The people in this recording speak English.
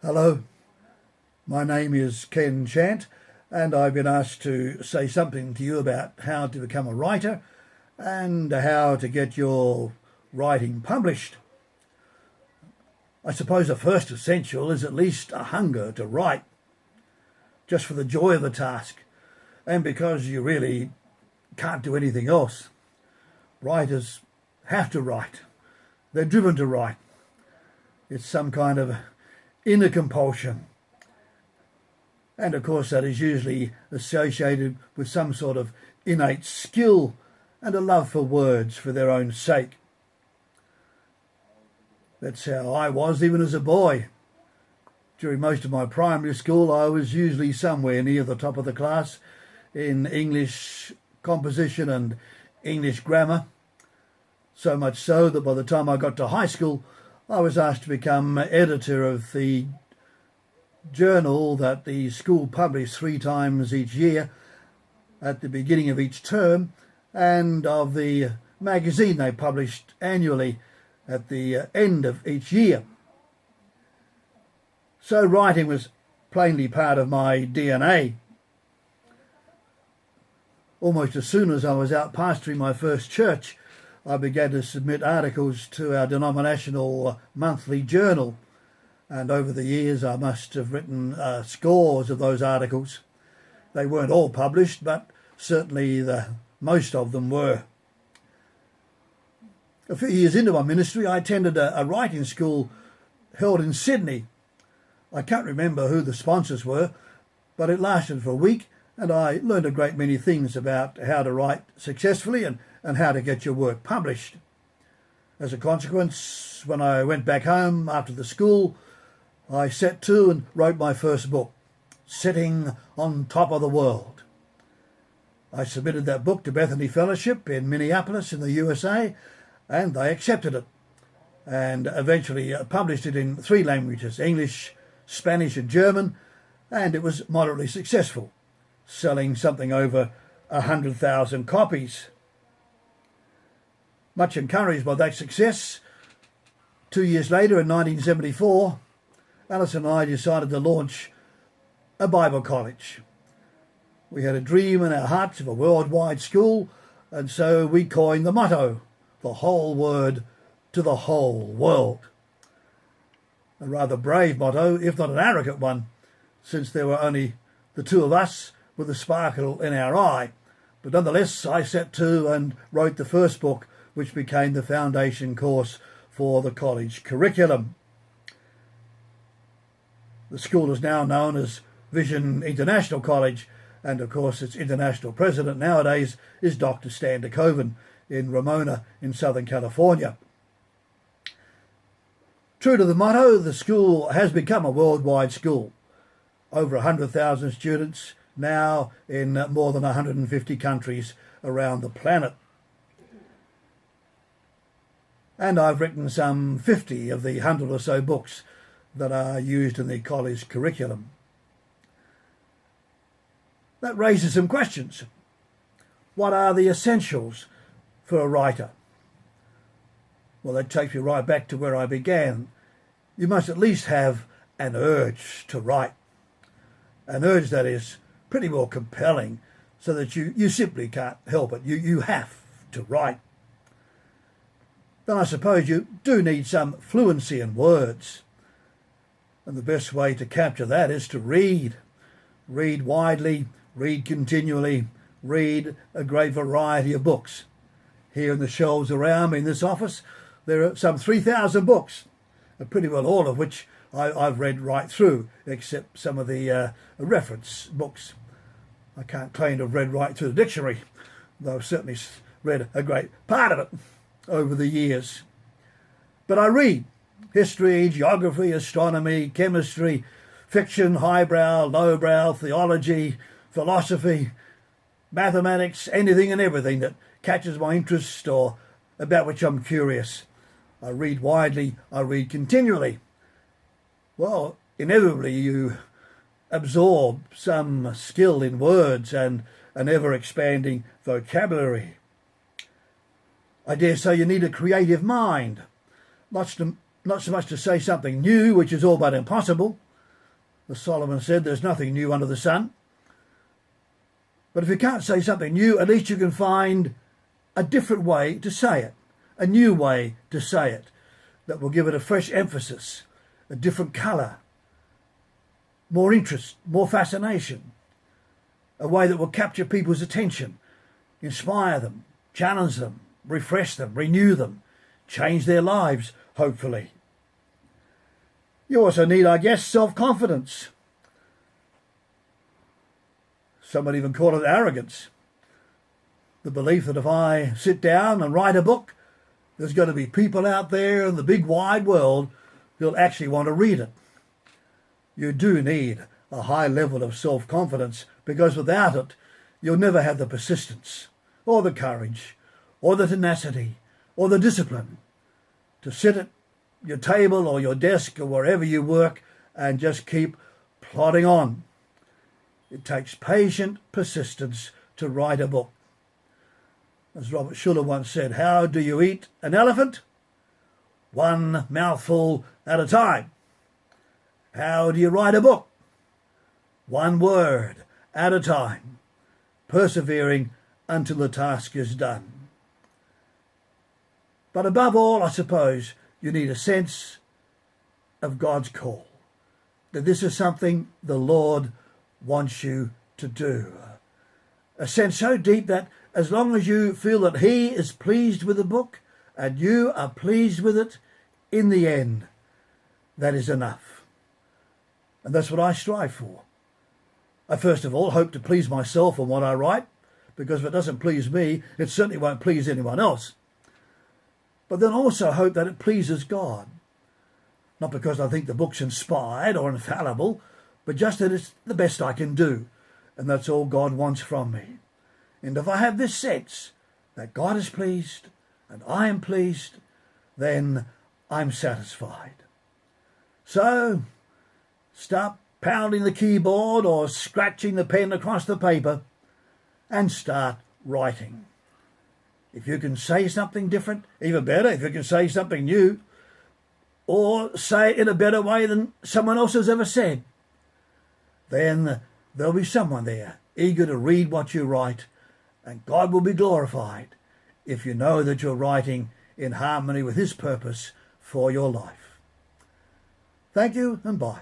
Hello, my name is Ken Chant, and I've been asked to say something to you about how to become a writer and how to get your writing published. I suppose the first essential is at least a hunger to write, just for the joy of the task, and because you really can't do anything else. Writers have to write. They're driven to write. It's some kind of inner compulsion. And of course, that is usually associated with some sort of innate skill and a love for words for their own sake. That's how I was even as a boy. During most of my primary school, I was usually somewhere near the top of the class in English composition and English grammar. So much so that by the time I got to high school, I was asked to become editor of the journal that the school published 3 times each year at the beginning of each term, and of the magazine they published annually at the end of each year. So writing was plainly part of my DNA. Almost as soon as I was out pastoring my first church, I began to submit articles to our denominational monthly journal, and over the years I must have written scores of those articles. They weren't all published, but certainly most of them were. A few years into my ministry, I attended a writing school held in Sydney. I can't remember who the sponsors were, but it lasted for a week, and I learned a great many things about how to write successfully and how to get your work published. As a consequence, when I went back home after the school, I set to and wrote my first book, Sitting on Top of the World. I submitted that book to Bethany Fellowship in Minneapolis in the USA, and they accepted it, and eventually published it in 3 languages, English, Spanish and German, and it was moderately successful, selling something over 100,000 copies. Much encouraged by that success, 2 years later in 1974, Alison and I decided to launch a Bible college. We had a dream in our hearts of a worldwide school, and so we coined the motto, the whole word to the whole world. A rather brave motto, if not an arrogant one, since there were only the 2 of us with a sparkle in our eye. But nonetheless, I set to and wrote the first book, which became the foundation course for the college curriculum. The school is now known as Vision International College, and of course its international president nowadays is Dr. Stan DeKoven in Ramona in Southern California. True to the motto, the school has become a worldwide school. Over 100,000 students, now in more than 150 countries around the planet. And I've written some 50 of the 100 or so books that are used in the college curriculum. That raises some questions. What are the essentials for a writer? Well, that takes me right back to where I began. You must at least have an urge to write. An urge that is pretty well compelling, so that you simply can't help it. You have to write. Then I suppose you do need some fluency in words. And the best way to capture that is to read. Read widely, read continually, read a great variety of books. Here in the shelves around me in this office, there are some 3,000 books, pretty well all of which I've read right through, except some of the reference books. I can't claim to have read right through the dictionary, though I've certainly read a great part of it over the years. But I read history, geography, astronomy, chemistry, fiction, highbrow, lowbrow, theology, philosophy, mathematics, anything and everything that catches my interest or about which I'm curious. I read widely, I read continually. Well, inevitably you absorb some skill in words and an ever-expanding vocabulary. I dare say you need a creative mind, not so much to say something new, which is all but impossible, As Solomon said, there's nothing new under the sun. But if you can't say something new, at least you can find a different way to say it, a new way to say it, that will give it a fresh emphasis, a different colour, more interest, more fascination, a way that will capture people's attention, inspire them, challenge them, refresh them, renew them, change their lives, hopefully. You also need, I guess, self-confidence. Some would even call it arrogance. The belief that if I sit down and write a book, there's going to be people out there in the big wide world who'll actually want to read it. You do need a high level of self-confidence, because without it, you'll never have the persistence or the courage or the tenacity or the discipline to sit at your table or your desk or wherever you work and just keep plodding on. It takes patient persistence to write a book. As Robert Schuller once said, how do you eat an elephant? One mouthful at a time. How do you write a book? One word at a time, persevering until the task is done. But above all, I suppose, you need a sense of God's call, that this is something the Lord wants you to do. A sense so deep that as long as you feel that He is pleased with the book and you are pleased with it, in the end, that is enough. And that's what I strive for. I first of all hope to please myself on what I write, because if it doesn't please me, it certainly won't please anyone else. But then also hope that it pleases God. Not because I think the book's inspired or infallible, but just that it's the best I can do. And that's all God wants from me. And if I have this sense that God is pleased and I am pleased, then I'm satisfied. So, stop pounding the keyboard or scratching the pen across the paper and start writing. If you can say something different, even better. If you can say something new, or say it in a better way than someone else has ever said, then there'll be someone there eager to read what you write, and God will be glorified if you know that you're writing in harmony with His purpose for your life. Thank you, and bye.